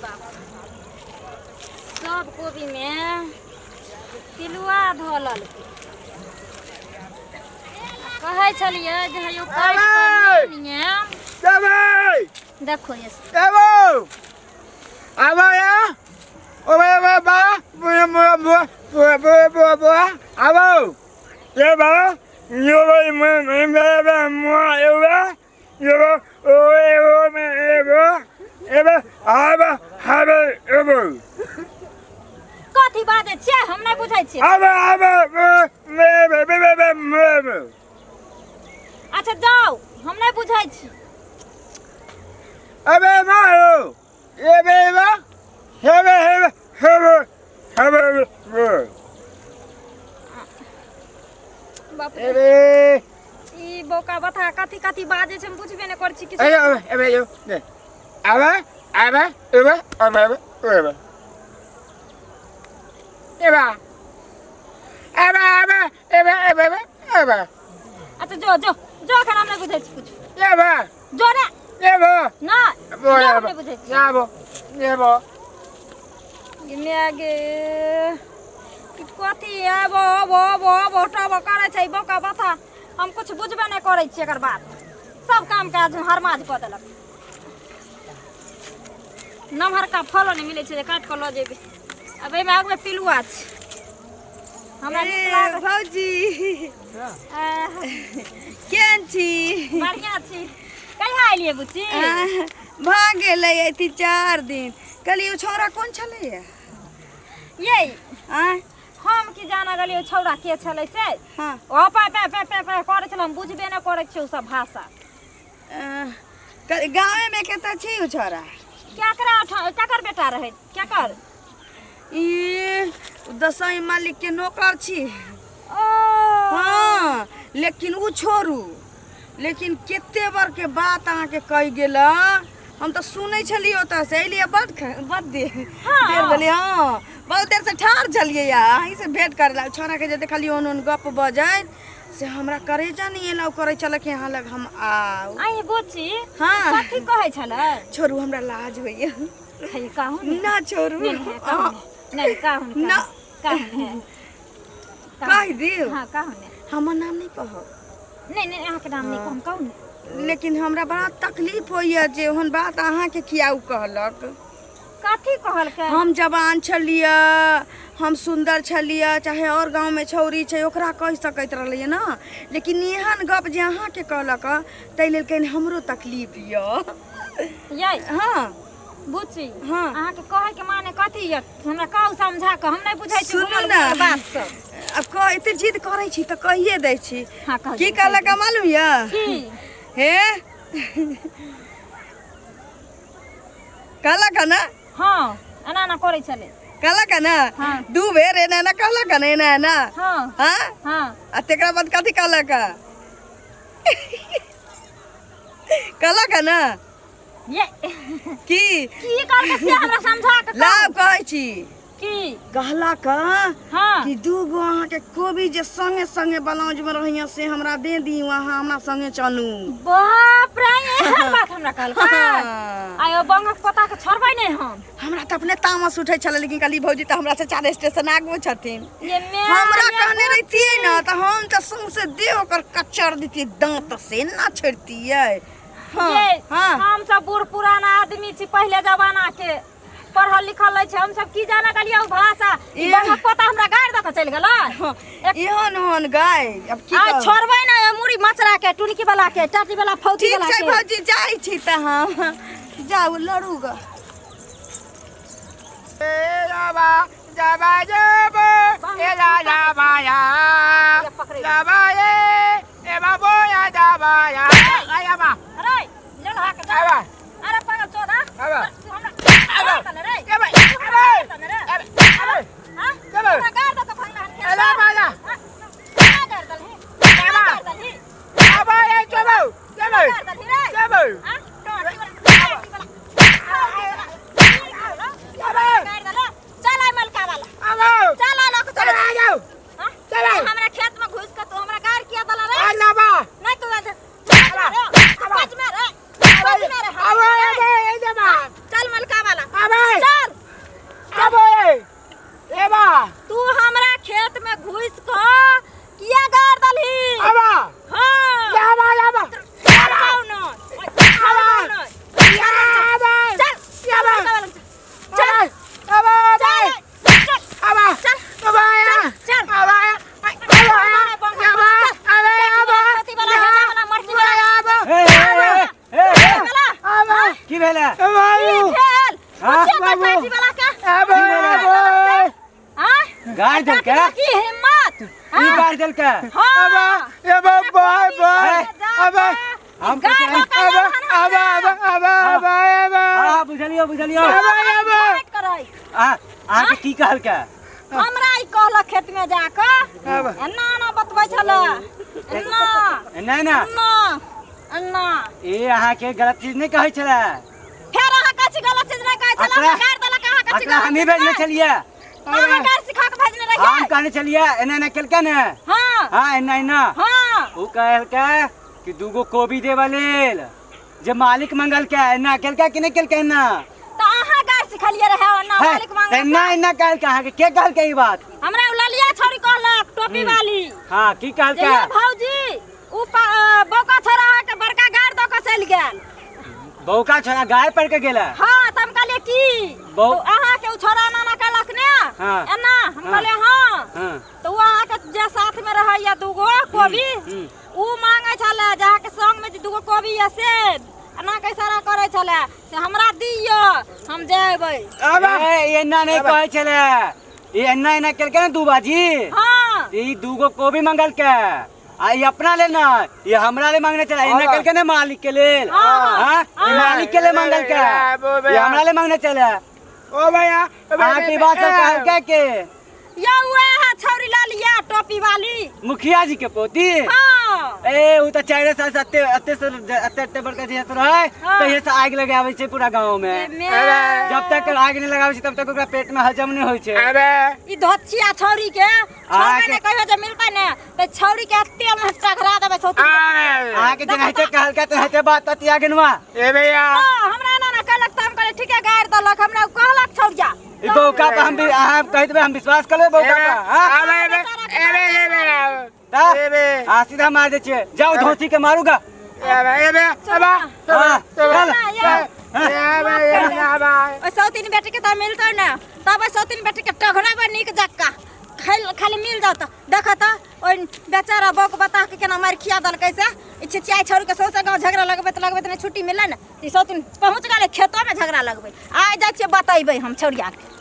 बाप सब कोबी में पिलुआ धोलल कहे छलिए जे यो काट देखो ये आबा या ओ बा आबा ये बा यो कथी बाजे छे हम नहीं बुझाई छे अच्छा जाओ हम नहीं बुझाई छी अबे मारो ये बेबा हेबे बाप रे एबे ई बोका बता कथी कथी बाजे छे हम बुझबे नहीं कर छी कि अबे यो ने आबे अच्छा जो खाना हम नहीं बुझाई छी कुछ एबे जो रे एबे ना नहीं बुझाई छी एबे ये आगे कथी आबो बोटा करे छै बोका बता हम कुछ बुझबे नहीं करे छी एकर बात सब काम काज हरमाज क देलक नमहर का फलो नहीं मिले छै काट के ल जेबे अब एमे आग में पिलुआ छै हमरा नीक लाग भौजी केन छी बढ़िया छी कहिया आइलिए बुच्ची भाग गेलै एती 4 दिन कहलियो छोरा कोन छलै ये आ हम की जाना गलियो छौरा के छलै से हां ओ पे करे छल हम बुझबे नहीं करे छै उ सब भाषा गांव में केता छी उ छोरा केकर बेटा रहे केकर ई दसई मालिक के नौकर छी ओ हां लेकिन उ छोरू लेकिन केते बार के बात आहा के कह गेला हम तो सुनै छलियो त से एलिए बड देर भेले हां बहुत देर से ठार छलिए या अहीं से भेंट करला छोरा के जे देखलियो ओन गप बजाय से हमरा करे जानी एला करे चल के यहां लग हम आउ आई बुच्ची हां कथी कहे छले छोरू हमरा लाज होइया है कहू ना छोरू नहीं कहू ना कहू है कह दियो हां कहू ने हमर नाम नहीं कहो नहीं अहाँ के नाम नहीं कहू ने लेकिन हमरा बड़ा तकलीफ होइया जे ओहन बात अहाँ के कियाउ कहलक कथी कहलकै हम जवान छलिया हम सुंदर छलिया चाहे और गांव में छौरी छै ओकरा कह सकैत रहलिए ना लेकिन एहन गप जे अहाँ के कहलक तै लेल कहीं हमरो तकलीफ य ये हां बुच्ची हां अहाँ के कहे के माने कथी य हमरा कहू समझा के हम नहीं बुझाई छी सुनू ना बात सब अब कह एते जिद करै छी त कहिए दै छी हां कहू की कहलक मालूम य की हे कहलक ना हां एना करे छले कहलक ना हां दू बेर एना ना कहलक ना एना ना हां हां हां आ तेकरा बाद कथी कहलक कहलक ना ये की करके से हमरा समझा के लाव कहै छी की कहलक हां कि दू गो अहाँ के कोबी जे संगे संगे ब्लाउज में रहिया से हमरा दे दी वहां हमरा संगे चलू बाप रे एहन बात हमरा कहल आयो बंगक पता के छोड़बै नहीं हमरा त अपने तामस उठै छले लेकिन काली भौजी त हमरा से 4 स्टेशन आगो छथिन ये हमरा कहने रहितिए ना त हम त संग से देह ओकर कचर देती दांत से ना छोड़तिए हां हम सब बूढ़ पुराना आदमी छी पहले जमाना के पढ़ल लिखल छै हम सब की जाना गलिया भाषा ई बंगक पता हमरा गाड़ द के चल गेलै एहन गाय अब की आ छोड़बै ना मुड़ी मचरा के टुनकी वाला के टाटी वाला फौजी वाला के ठीक छै भौजी जाई छी त हम जाऊ लड़ू ग ए जाबा जाबा ए जाबा या जाबा ए बाबू या जाबा या आया बा अरे ले ला के आवा अरे पागल चोदा आवा हमरा रे के भाई हां हमरा गाड़ द के भंगा के एला बाला गाड़ दल है गाड़ दल है आबा ए चलो चलो चलो हां चल आई मलका वाला आवा चल ला के चल आ जाओ हां चलो हमरा खेत में घुस के तू हमरा गाड़ किया दला रे आ ना बा नहीं तू आज में रे आवा ए जाबा पार्टी वाला के अब हां गाड़ दल के की हिम्मत ई गाड़ दल के हां अब बाय अब हम अब हां बुझलियो करे आके की कहल के हमरा ई कहला खेत में जाके एना ना बतबै छला एना नहीं ना अन्ना ए अहाँ के गलत चीज नहीं कहै छला फेर अहाँ काची गलत चीज नहीं कहै छला गाड़ देला कहाँ काची अकरा हम ही भेजने छलिए अहाँ गाड़ सिखा के भेजने रहिए हम कहने छलिए एना एना केलके ने हां हां एना एना हां ऊ कहल के कि दूगो कोबी देबा लेल जे मालिक मंगल के एना केलके कि नहीं केलके ना तो अहाँ गाड़ सिखलिए रहे ना मालिक मांग एना एना कहल के अहाँ के कहल के ई बात हमरा ललिया छोरी कहलक टोपी वाली हां की कहल जे के ये भौजी ऊ बोका छोरा के बड़का गाड़ द के चल गेल बौका छोरा गाय पर के गेला हां त हम कहलिए की बौ अहाँ के ऊ छोरा ना कहलक ने हाँ। एना हम कहले हां हां तो अहाँ के जे साथ में रहैया दूगो कोबी ऊ मांगे छले जहाँ के संग में दूगो कोबी है से एना के इशारा करे छले से हमरा दियो हम जेबै ए एना नहीं कहै छले ई एना एना केलके ने दू बाजी हां ई दूगो कोबी मंगल के आ ई अपना ले ना ये हमरा ले मांगने चला एना केलके ने मालिक के लेल हां ई मालिक के ले मंगल के ये हमरा ले मांगने चला ओ भैया अहाँ की बात कहल के या हुए है छौरी लालिया टोपी वाली मुखिया जी के पोती हां ए उ त 4 साल से अत्ते बड़का जी हस रहे तो ये से आग लगावे छे पूरा गांव में जब तक आग नहीं लगावे छे तब तक ओकरा पेट में हजम नहीं होय छे अरे ई धोचिया छौरी के छौरी ने कहियो जे मिलतै ने त छौरी के तेल में टकरा देबे छौती आहाँ के जनाइते कहल के तहते बात ततिया गनवा ए भैया हमरा ना कहलक त हम कहले ठीक है गाड़ दलक हमरा कहलक छौरिया ई बौका पे हम भी अहाँ कह देबे हम विश्वास कर लेबे बौका पे हां आ सीधा मार दे छे जाओ धोती के मारूगा ओ सौतीन बेटी के त मिलतै ना तब सौतीन बेटी के टघरा बा नीक जक्का खाली मिल जाओ त देख त ओ बेचारा बक बता के केना मार खिया दल कैसे इच्छे चाय छोड़ के सौसे गांव झगड़ा लगबे त नहीं छुट्टी मिले ना ई सौतीन पहुंच गेले खेतो में झगड़ा लगबे आ जाय छे बतैबे हम छौरिया के